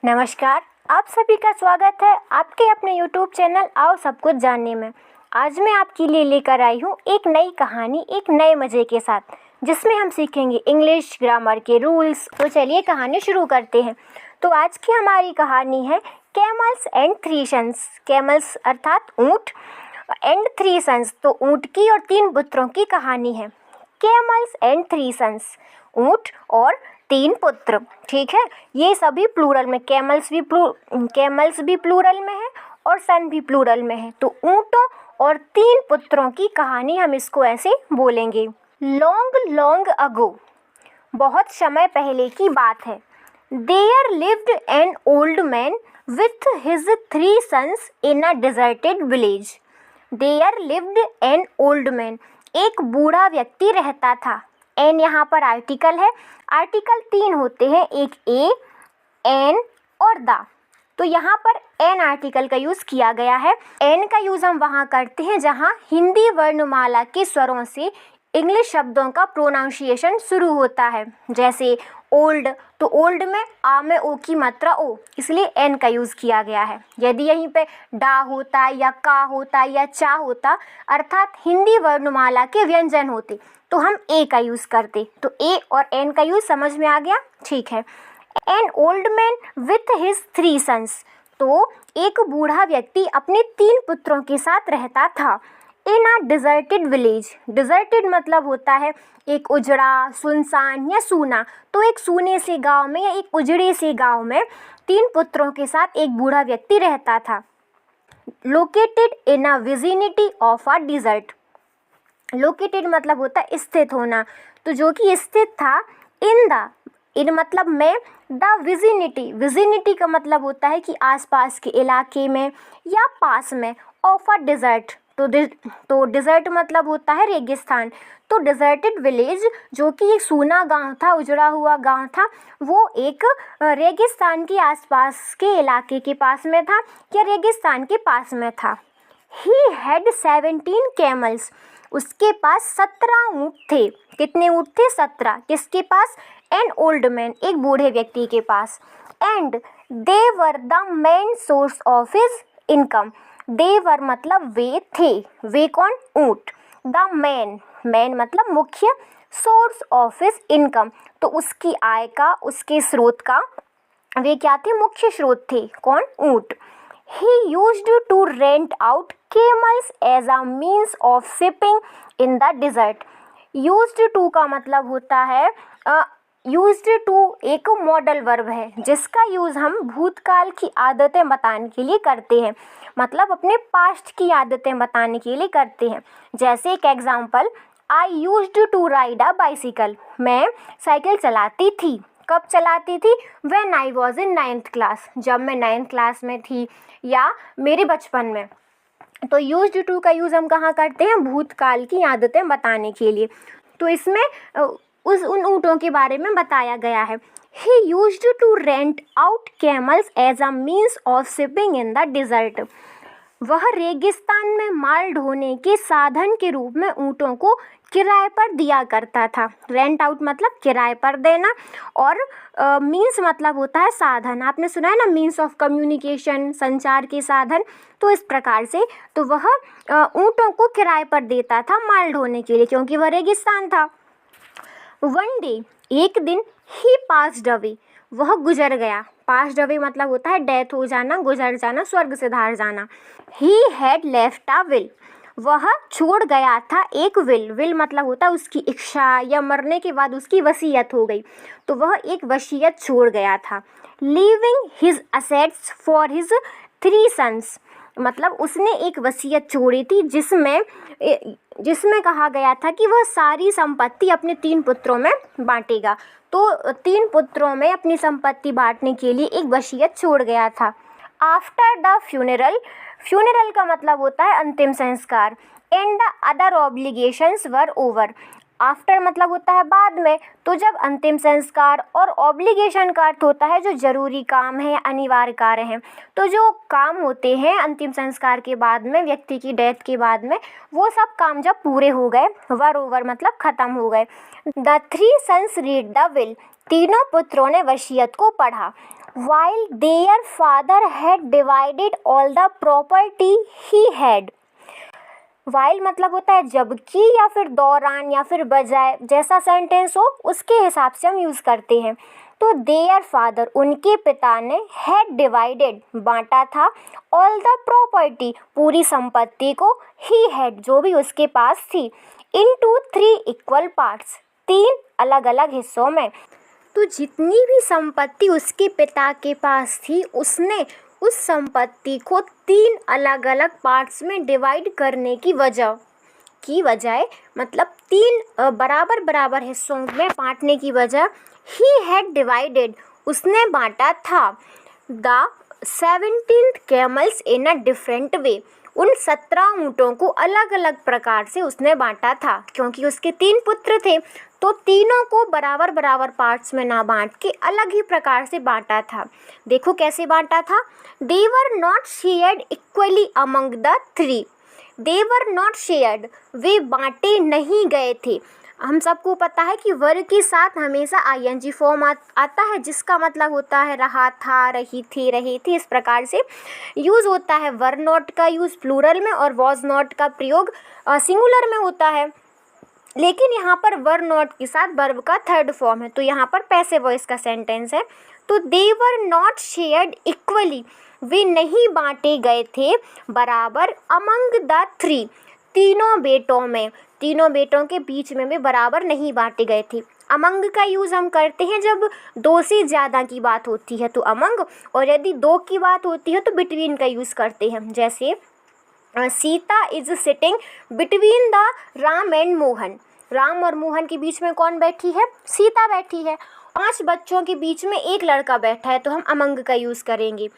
नमस्कार, आप सभी का स्वागत है आपके अपने YouTube चैनल आओ सब कुछ जानने में। आज मैं आपके लिए लेकर आई हूँ एक नई कहानी एक नए मज़े के साथ, जिसमें हम सीखेंगे इंग्लिश ग्रामर के रूल्स। तो चलिए कहानी शुरू करते हैं। तो आज की हमारी कहानी है camels and three sons. Camels अर्थात ऊँट, एंड थ्री सन्स तो ऊँट की और 3 पुत्रों की कहानी है। कैमल्स एंड थ्री सन्स, ऊँट और 3 पुत्र। ठीक है, ये सभी प्लूरल में, कैमल्स भी प्लूरल में है और सन भी प्लूरल में है। तो ऊँटों और 3 पुत्रों की कहानी हम इसको ऐसे बोलेंगे। लॉन्ग लॉन्ग अगो, बहुत समय पहले की बात है। There lived an old man with his 3 sons in a deserted village. There lived an old man, एक बूढ़ा व्यक्ति रहता था। एन यहाँ पर आर्टिकल है। आर्टिकल 3 होते हैं, एक ए, एन और द। तो यहाँ पर एन आर्टिकल का यूज़ किया गया है। एन का यूज़ हम वहाँ करते हैं जहाँ हिंदी वर्णमाला के स्वरों से इंग्लिश शब्दों का प्रोनाउंसिएशन शुरू होता है। जैसे ओल्ड, तो ओल्ड में आ में ओ की मात्रा ओ, इसलिए एन का यूज़ किया गया है। यदि यहीं पे डा होता या का होता या चा होता, अर्थात हिंदी वर्णमाला के व्यंजन होते, तो हम ए का यूज़ करते। तो ए और एन का यूज़ समझ में आ गया, ठीक है। An old man with his 3 sons, तो एक बूढ़ा व्यक्ति अपने 3 पुत्रों के साथ रहता था। इन अ डिजर्टेड विलेज, डिजर्टेड मतलब होता है एक उजड़ा, सुनसान या सूना। तो एक सूने से गांव में या एक उजड़े से गांव में 3 पुत्रों के साथ एक बूढ़ा व्यक्ति रहता था। Located in a vicinity of a desert, located मतलब होता है स्थित होना, तो जो कि स्थित था इन मतलब में, द विजिनिटी, विजिनिटी का मतलब होता है कि आसपास के इलाके में या पास में, ऑफ अ डिजर्ट, तो डिजर्ट मतलब होता है रेगिस्तान। तो डिजर्टेड विलेज जो कि एक सूना गांव था, उजड़ा हुआ गांव था, वो एक रेगिस्तान के आसपास के इलाके के पास में था या रेगिस्तान के पास में था। ही हैड 17 कैमल्स, उसके पास 17 ऊँट थे। कितने ऊँट थे? 17। किसके पास? एन ओल्ड मैन, एक बूढ़े व्यक्ति के पास। And they were the main source of his income, they were मतलब वे थे। वे कौन? ऊँट। द मैन, मैन मतलब मुख्य, सोर्स ऑफ हिज इनकम तो उसकी आय का, उसके स्रोत का, वे क्या थे? मुख्य स्रोत थे। कौन? ऊँट। He used to rent out camels as a means of shipping in the desert. Used to का मतलब होता है used to एक मॉडल वर्ब है जिसका यूज़ हम भूतकाल की आदतें बताने के लिए करते हैं, मतलब अपने पास्ट की आदतें बताने के लिए करते हैं। जैसे एक example, I used to ride a bicycle, मैं साइकिल चलाती थी। कब चलाती थी? When I was in 9th class, जब मैं 9th क्लास में थी या मेरे बचपन में। तो यूज्ड टू का यूज़ हम कहाँ करते हैं? भूतकाल की आदतें बताने के लिए। तो इसमें उन ऊँटों के बारे में बताया गया है। He used to rent out camels as a means of shipping in the desert, वह रेगिस्तान में माल ढोने के साधन के रूप में ऊँटों को किराए पर दिया करता था। रेंट आउट मतलब किराए पर देना, और मीन्स मतलब होता है साधन। आपने सुना है ना, मीन्स ऑफ कम्युनिकेशन, संचार के साधन। तो इस प्रकार से तो वह ऊँटों को किराए पर देता था माल ढोने के लिए, क्योंकि वह रेगिस्तान था। वन डे, एक दिन, ही पास्ड अवे, वह गुजर गया। पास्ड अवे मतलब होता है डेथ हो जाना, गुजर जाना, स्वर्ग से धार जाना। He had left a will, वह छोड़ गया था एक विल। विल मतलब होता है उसकी इच्छा, या मरने के बाद उसकी वसीयत हो गई, तो वह एक वसीयत छोड़ गया था। Leaving his assets for his 3 sons, मतलब उसने एक वसीयत छोड़ी थी जिसमें कहा गया था कि वह सारी संपत्ति अपने 3 पुत्रों में बांटेगा। तो 3 पुत्रों में अपनी संपत्ति बांटने के लिए एक वसीयत छोड़ गया था। आफ्टर द फ्यूनरल, फ्यूनरल का मतलब होता है अंतिम संस्कार। And the other obligations were over, after मतलब होता है बाद में, तो जब अंतिम संस्कार, और ऑब्लिगेशन का अर्थ होता है जो जरूरी काम है, अनिवार्य कार्य हैं। तो जो काम होते हैं अंतिम संस्कार के बाद में, व्यक्ति की डेथ के बाद में, वो सब काम जब पूरे हो गए, वर ओवर मतलब खत्म हो गए। The 3 sons read the will, तीनों पुत्रों ने वसीयत को पढ़ा। while their father had divided all the property he had। while मतलब होता है जबकि, या फिर दौरान, या फिर बजाय, जैसा सेंटेंस हो उसके हिसाब से हम यूज़ करते हैं। तो देयर फादर, उनके पिता ने, हैड डिवाइडेड, बांटा था, ऑल द प्रॉपर्टी, पूरी संपत्ति को, ही हैड, जो भी उसके पास थी, इनटू 3 इक्वल पार्ट्स, 3 अलग अलग हिस्सों में। तो जितनी भी संपत्ति उसके पिता के पास थी, उसने उस संपत्ति को 3 अलग अलग पार्ट्स में डिवाइड करने की बजाय मतलब 3 बराबर बराबर हिस्सों में बांटने की वजह ही हैड डिवाइडेड, उसने बांटा था, the 17 camels in a different way, उन 17 ऊँटों को अलग अलग प्रकार से उसने बांटा था। क्योंकि उसके 3 पुत्र थे तो तीनों को बराबर बराबर पार्ट्स में ना बांट के अलग ही प्रकार से बांटा था। देखो कैसे बांटा था। They were not shared equally among the 3। They were not shared, वे बांटे नहीं गए थे। हम सबको पता है कि वर के साथ हमेशा आईएनजी फॉर्म आता है, जिसका मतलब होता है रहा था, रही थी, रहे थे, इस प्रकार से यूज़ होता है। वर नॉट का यूज़ प्लूरल में और वॉज नॉट का प्रयोग सिंगुलर में होता है। लेकिन यहाँ पर वर नॉट के साथ वर्ब का 3rd फॉर्म है, तो यहाँ पर पैसिव वॉइस का सेंटेंस है। तो दे वर नॉट शेयर्ड इक्वली, वे नहीं बांटे गए थे बराबर, अमंग द 3, तीनों बेटों में, तीनों बेटों के बीच में भी बराबर नहीं बांटे गए थे। अमंग का यूज़ हम करते हैं जब 2 से ज़्यादा की बात होती है तो अमंग, और यदि 2 की बात होती है तो बिटवीन का यूज़ करते हैं। जैसे Sita is sitting between the Ram and Mohan, Ram और मोहन के बीच में कौन बैठी है? सीता बैठी है। 5 बच्चों के बीच में एक लड़का बैठा है तो हम अमंग का यूज़ करेंगे।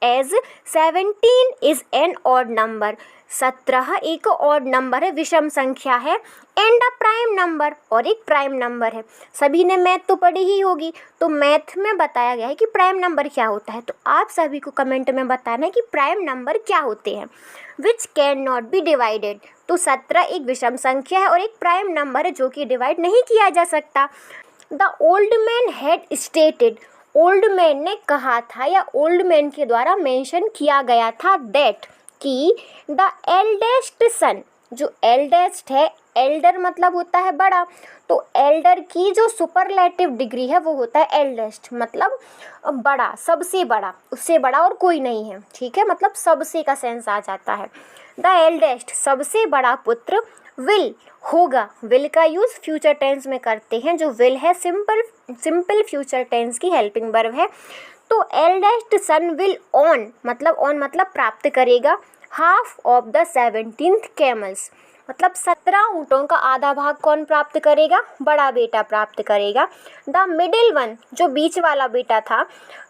As 17 is an odd number, 17 एक ऑड नंबर है, विषम संख्या है, एंड अ प्राइम नंबर, और एक प्राइम नंबर है। सभी ने मैथ तो पढ़ी ही होगी, तो मैथ में बताया गया है कि प्राइम नंबर क्या होता है। तो आप सभी को कमेंट में बताना है कि प्राइम नंबर क्या होते हैं। Which can not be divided, तो 17 एक विषम संख्या है और एक प्राइम नंबर है जो कि डिवाइड नहीं किया जा सकता। The old man had stated, old man ने कहा था या ओल्ड मैन के द्वारा मेंशन किया गया था दैट, कि द एल्डेस्ट सन, जो एल्डेस्ट है, एल्डर मतलब होता है बड़ा, तो एल्डर की जो सुपरलेटिव डिग्री है वो होता है एल्डेस्ट, मतलब बड़ा, सबसे बड़ा, उससे बड़ा और कोई नहीं है। ठीक है, मतलब सबसे का सेंस आ जाता है। द एल्डेस्ट, सबसे बड़ा पुत्र, विल, होगा, विल का यूज़ फ्यूचर टेंस में करते हैं। जो विल है सिंपल फ्यूचर टेंस की हेल्पिंग वर्ब है। तो एल्डेस्ट सन विल ऑन मतलब प्राप्त करेगा, half of the 17th camels, मतलब 17 ऊँटों का आधा भाग कौन प्राप्त करेगा? बड़ा बेटा प्राप्त करेगा। द मिडिल वन, जो बीच वाला बेटा था,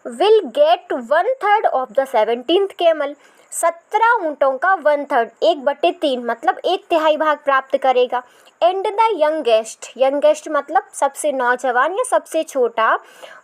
will get 1/3 of the 17th camel, 17 ऊँटों का 1/3, 1/3 मतलब 1/3 भाग प्राप्त करेगा। एंड द यंगेस्ट मतलब सबसे नौजवान या सबसे छोटा,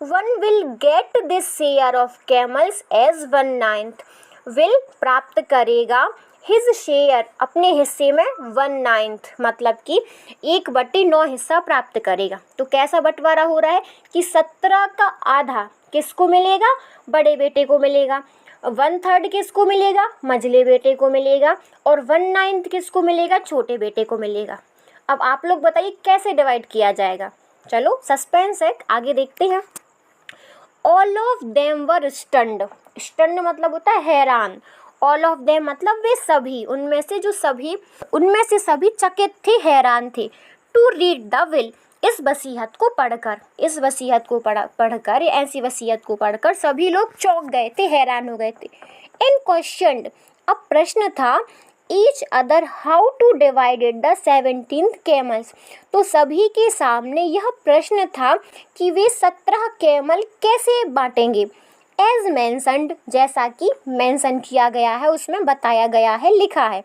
1 will get this share of camels as 1/9, will प्राप्त करेगा हिज शेयर, अपने हिस्से में 1/9 मतलब कि 1/9 हिस्सा प्राप्त करेगा। तो कैसा बंटवारा हो रहा है कि 17 का आधा किसको मिलेगा? बड़े बेटे को मिलेगा। 1/3 किसको मिलेगा? मझले बेटे को मिलेगा। और 1/9 किसको मिलेगा? छोटे बेटे को मिलेगा। अब आप लोग बताइए कैसे डिवाइड किया जाएगा। चलो सस्पेंस है, आगे देखते हैं। All of them were stunned, stunned मतलब होता है हैरान। ऑल ऑफ देम मतलब वे सभी, उनमें से सभी चकित थे, हैरान थे। टू रीड द विल, इस वसीयत को पढ़कर या ऐसी वसीयत को पढ़कर सभी लोग चौंक गए थे, हैरान हो गए थे। इन क्वेश्चन, अब प्रश्न था, each other how to divided the 17th camels, तो सभी के सामने यह प्रश्न था कि वे 17 कैमल कैसे बांटेंगे। एज मैंसन्ड, जैसा कि मेंशन किया गया है, उसमें बताया गया है, लिखा है।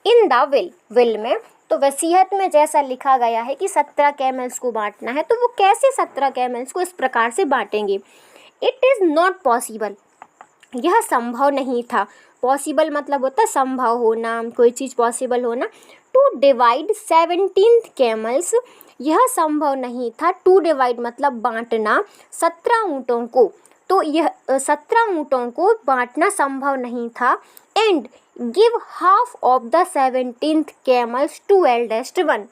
इन द विल में, तो वसीयत में जैसा लिखा गया है कि 17 कैमल्स को बांटना है, तो वो कैसे 17 कैमल्स को इस प्रकार से बांटेंगे। इट इज़ नॉट पॉसिबल, यह संभव नहीं था। पॉसिबल मतलब होता है संभव होना, कोई चीज़ पॉसिबल होना। टू डिवाइड 17th कैमल्स, यह संभव नहीं था। टू डिवाइड मतलब बांटना 17 ऊँटों को। तो यह 17 ऊँटों को बांटना संभव नहीं था। And give half of the 17th camels to eldest one,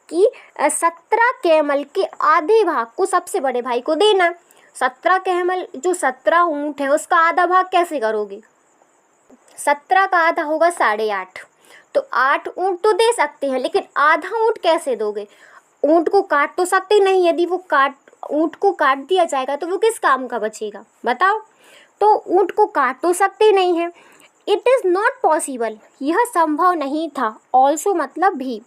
कि 17 कैमल के आधे भाग को सबसे बड़े भाई को देना। 17 कैमल जो 17 ऊँट है उसका आधा भाग कैसे करोगे? 17 का आधा होगा 8.5, तो 8 ऊँट तो दे सकते हैं, लेकिन आधा ऊँट कैसे दोगे? ऊँट को काट तो सकते नहीं, यदि वो ऊँट को काट दिया जाएगा तो वो किस काम का बचेगा बताओ? तो ऊँट को काट तो सकते नहीं है। इट इज़ नॉट पॉसिबल, यह संभव नहीं था। ऑल्सो मतलब भी,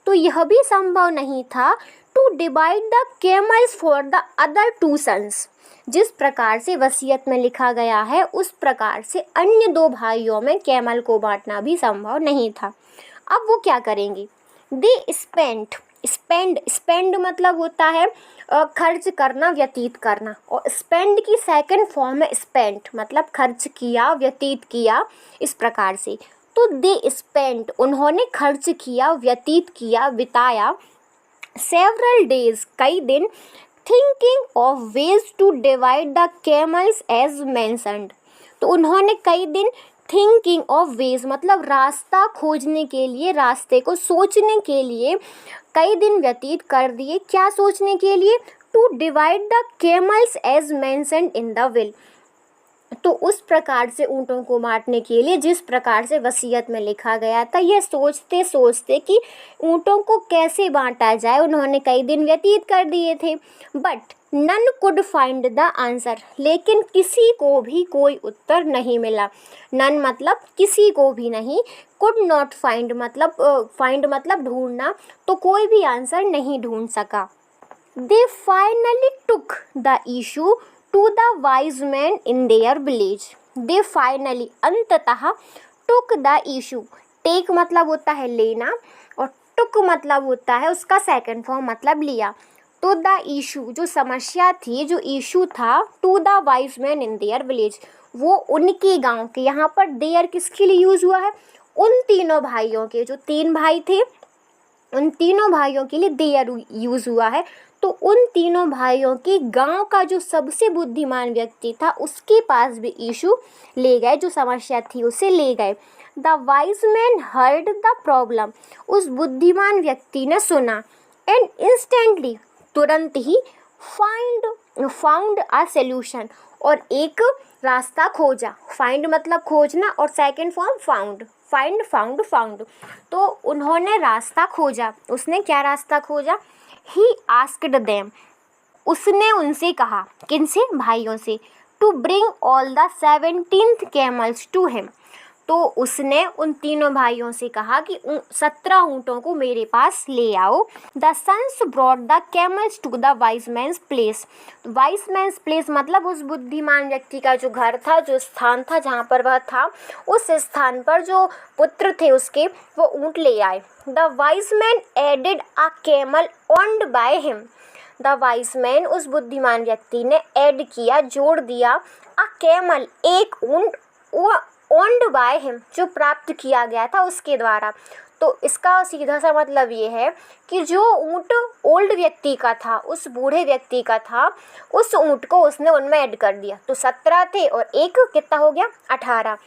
तो यह भी संभव नहीं था। To divide the camels for the other 2 sons, जिस प्रकार से वसीयत में लिखा गया है उस प्रकार से अन्य 2 भाइयों में कैमल को बांटना भी संभव नहीं था। अब वो क्या करेंगे? दे स्पेंड मतलब होता है खर्च करना, व्यतीत करना, और स्पेंड की सेकंड फॉर्म है स्पेंट, मतलब खर्च किया, व्यतीत किया, इस प्रकार से। तो दे स्पेंट, उन्होंने खर्च किया, व्यतीत किया, बिताया, सेवरल डेज, कई दिन, thinking of ways to divide the camels as mentioned. तो उन्होंने कई दिन थिंकिंग ऑफ वेज मतलब रास्ता खोजने के लिए, रास्ते को सोचने के लिए कई दिन व्यतीत कर दिए। क्या सोचने के लिए? To divide the camels as mentioned in the will, तो उस प्रकार से ऊँटों को बांटने के लिए जिस प्रकार से वसीयत में लिखा गया था। यह सोचते सोचते कि ऊँटों को कैसे बांटा जाए उन्होंने कई दिन व्यतीत कर दिए थे। But none could find the answer, लेकिन किसी को भी कोई उत्तर नहीं मिला। नन मतलब किसी को भी नहीं, कुड नॉट फाइंड मतलब ढूंढना, तो कोई भी आंसर नहीं ढूंढ सका। They finally took the issue to the wise man in their village. They finally अंततः टुक द इशू, टेक मतलब होता है लेना, और टुक मतलब होता है उसका सेकंड फॉर्म मतलब लिया। तो द इशू जो समस्या थी, जो इशू था, to the wise man in their village, वो उनके गांव के, यहाँ पर देयर किसके लिए यूज़ हुआ है? उन तीनों भाइयों के, जो 3 भाई थे उन तीनों भाइयों के लिए देयर यूज़ हुआ है। तो उन तीनों भाइयों के गांव का जो सबसे बुद्धिमान व्यक्ति था उसके पास भी इशू ले गए, जो समस्या थी उसे ले गए। The wise man heard the problem, उस बुद्धिमान व्यक्ति ने सुना। एंड इंस्टेंटली, तुरंत ही, फाउंड अ सॉल्यूशन, और एक रास्ता खोजा। फाइंड मतलब खोजना, और सेकंड फॉर्म फाउंड, फाउंड। तो उन्होंने रास्ता खोजा। उसने क्या रास्ता खोजा? ही आस्क्ड देम, उसने उनसे कहा, किनसे? भाइयों से। To bring all the 17th camels to him, तो उसने उन तीनों भाइयों से कहा कि 17 ऊँटों को मेरे पास ले आओ। The sons brought the camels to the wise man's place. Wise man's place मतलब उस बुद्धिमान व्यक्ति का जो घर था, जो स्थान था जहाँ पर वह था, उस स्थान पर जो पुत्र थे उसके, वो ऊँट ले आए। The wise man added a camel owned by him. The wise man, उस बुद्धिमान व्यक्ति ने ऐड किया, जोड़ दिया, अ कैमल, एक ऊँट, ओन्ड बाय हिम, जो प्राप्त किया गया था उसके द्वारा। तो इसका सीधा सा मतलब ये है कि जो ऊँट ओल्ड व्यक्ति का था, उस बूढ़े व्यक्ति का था, उस ऊँट को उसने उनमें ऐड कर दिया। तो 17 थे और एक कितना हो गया? 18।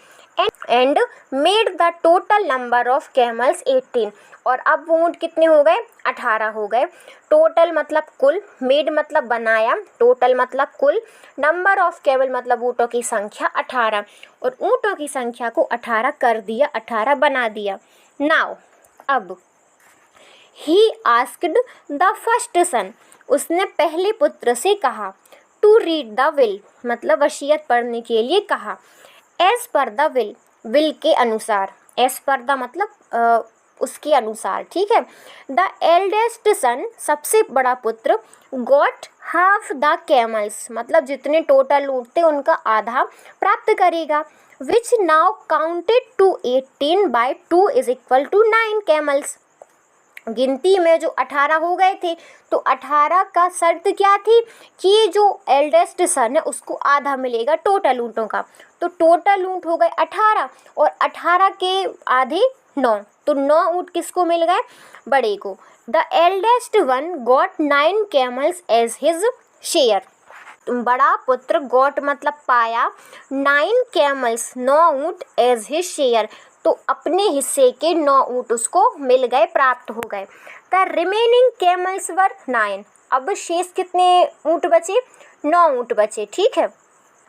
And made the total number of camels 18, और अब वो ऊँट कितने हो गए? 18 हो गए। टोटल मतलब कुल, मेड मतलब बनाया, टोटल मतलब कुल, नंबर ऑफ कैमल मतलब ऊँटों की संख्या 18, और ऊँटों की संख्या को 18 कर दिया, 18 बना दिया। नाउ अब ही आस्क्ड द फर्स्ट सन, उसने पहले पुत्र से कहा, टू रीड द विल मतलब वसीयत पढ़ने के लिए कहा। As per the will, will के अनुसार, एज पर द मतलब उसके अनुसार, ठीक है। द एल्डेस्ट सन सबसे बड़ा पुत्र, गॉट हाफ द कैमल्स मतलब जितने टोटल ऊँट थे उनका आधा प्राप्त करेगा। Which now counted to 18 by 2 is equal to 9 camels. गिनती में जो 18 हो गए थे, तो 18 का शर्त क्या थी कि जो एल्डेस्ट सन है उसको आधा मिलेगा टोटल ऊँटों का। तो टोटल ऊँट हो गए 18 और 18 के आधे 9, तो 9 ऊँट किसको मिल गए? बड़े को। The eldest one got 9 camels as his share. बड़ा पुत्र गॉट मतलब पाया 9 कैमल्स 9 ऊँट एज हिज शेयर, तो अपने हिस्से के 9 ऊँट उसको मिल गए, प्राप्त हो गए। द रिमेनिंग कैमल्स वर 9, अब शेष कितने ऊँट बचे? 9 ऊँट बचे, ठीक है।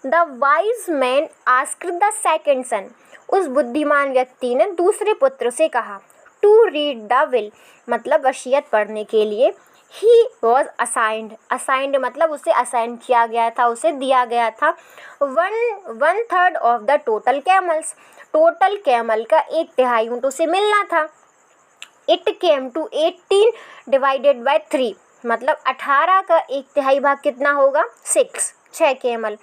The wise man asked the second son, उस बुद्धिमान व्यक्ति ने दूसरे पुत्र से कहा, टू रीड द विल मतलब वसीयत पढ़ने के लिए। ही वॉज असाइंड मतलब उसे असाइन किया गया था, उसे दिया गया था 1/3 of the total camels, total camel का 1/3 ऊँट उसे मिलना था। It came to 18 divided by 3 मतलब 18 का 1/3 भाग कितना होगा? 6 camel.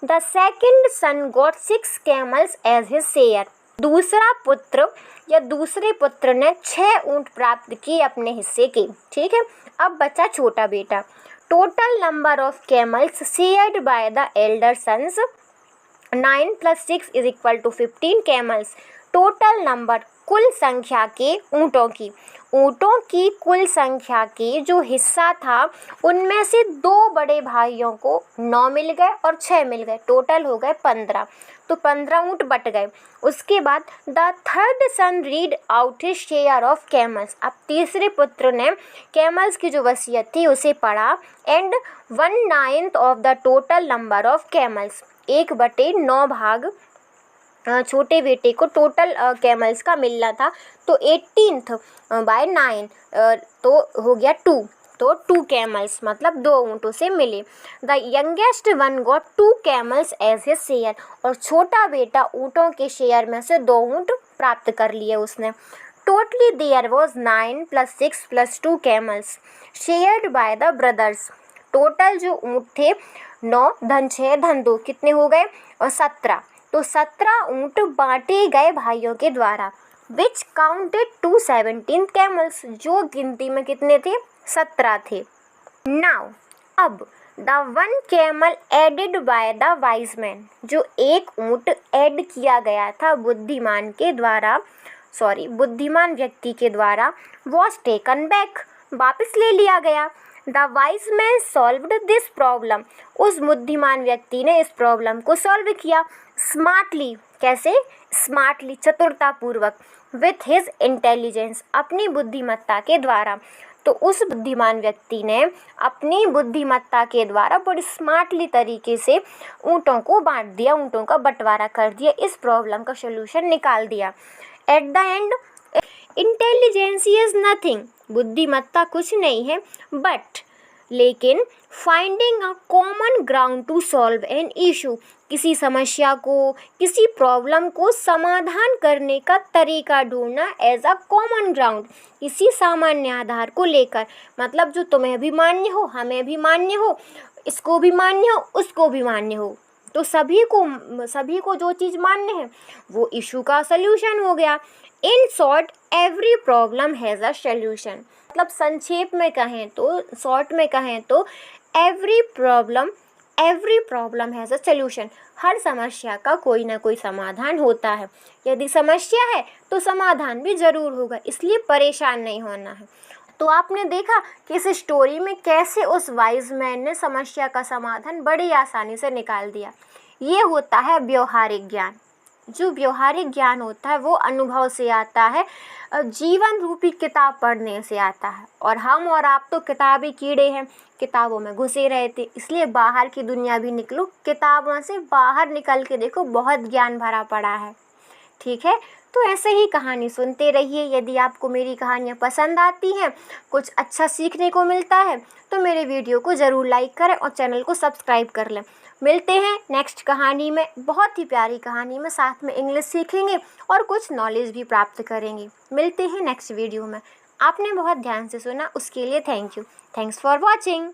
The second son got 6 camels as his share, दूसरा पुत्र या दूसरे पुत्र ने 6 ऊँट प्राप्त किए अपने हिस्से के, ठीक है। अब बचा छोटा बेटा। Total number of camels shared by the elder sons 9 + 6 = 15 camels, total number कुल संख्या के ऊँटों की कुल संख्या के जो हिस्सा था उनमें से 2 बड़े भाइयों को 9 मिल गए और 6 मिल गए, टोटल हो गए 15, तो 15 ऊँट बट गए। उसके बाद the third son read out his share of camels, अब तीसरे पुत्र ने कैमल्स की जो वसीयत थी उसे पढ़ा। And 1/9 of the total number of camels, 1/9 भाग छोटे बेटे को टोटल कैमल्स का मिलना था, तो 18/9 तो हो गया 2, तो 2 कैमल्स मतलब 2 ऊँट उसे मिले। The youngest one got 2 camels as his share, और छोटा बेटा ऊँटों के शेयर में से 2 ऊँट प्राप्त कर लिए उसने। Totally there was 9 + 6 + 2 camels shared by the brothers, total जो ऊँट थे 9 + 6 + 2 कितने हो गए? और 17, तो 17 ऊँट बांटे गए भाइयों के द्वारा। विच काउंटेड टू 17 कैमल्स, जो गिनती में कितने थे? 17 थे। नाउ अब the 1 camel added by the wise man, जो एक ऊँट ऐड किया गया था बुद्धिमान व्यक्ति के द्वारा, वॉज टेकन बैक, वापस ले लिया गया। The wise man solved this problem, उस बुद्धिमान व्यक्ति ने इस प्रॉब्लम को सॉल्व किया। स्मार्टली, कैसे? स्मार्टली चतुरतापूर्वक। विथ हिज इंटेलिजेंस, अपनी बुद्धिमत्ता के द्वारा। तो उस बुद्धिमान व्यक्ति ने अपनी बुद्धिमत्ता के द्वारा बड़ी स्मार्टली तरीके से ऊँटों को बांट दिया, ऊँटों का बंटवारा कर दिया, इस प्रॉब्लम का सलूशन निकाल दिया। At the end intelligence is nothing, बुद्धिमत्ता कुछ नहीं है, बट लेकिन finding a common ground to solve an issue, किसी समस्या को, किसी प्रॉब्लम को समाधान करने का तरीका ढूंढना। एज अ कॉमन ग्राउंड, किसी सामान्य आधार को लेकर, मतलब जो तुम्हें भी मान्य हो, हमें भी मान्य हो, इसको भी मान्य हो, उसको भी मान्य हो, तो सभी को जो चीज़ मान्य है वो इशू का सल्यूशन हो गया। In short every problem has a solution, मतलब संक्षेप में कहें तो, शॉर्ट में कहें तो every problem has a solution, हर समस्या का कोई ना कोई समाधान होता है। यदि समस्या है तो समाधान भी ज़रूर होगा, इसलिए परेशान नहीं होना है। तो आपने देखा कि इस स्टोरी में कैसे उस वाइज मैन ने समस्या का समाधान बड़ी आसानी से निकाल दिया। ये होता है व्यवहारिक ज्ञान। जो व्यवहारिक ज्ञान होता है वो अनुभव से आता है, जीवन रूपी किताब पढ़ने से आता है। और हम और आप तो किताबी कीड़े हैं, किताबों में घुसे रहते, इसलिए बाहर की दुनिया भी निकलो, किताबों से बाहर निकल के देखो, बहुत ज्ञान भरा पड़ा है। ठीक है, तो ऐसे ही कहानी सुनते रहिए। यदि आपको मेरी कहानियाँ पसंद आती हैं, कुछ अच्छा सीखने को मिलता है, तो मेरे वीडियो को ज़रूर लाइक करें और चैनल को सब्सक्राइब कर लें। मिलते हैं नेक्स्ट कहानी में, बहुत ही प्यारी कहानी में, साथ में इंग्लिश सीखेंगे और कुछ नॉलेज भी प्राप्त करेंगे। मिलते हैं नेक्स्ट वीडियो में। आपने बहुत ध्यान से सुना, उसके लिए thank you. Thanks for watching.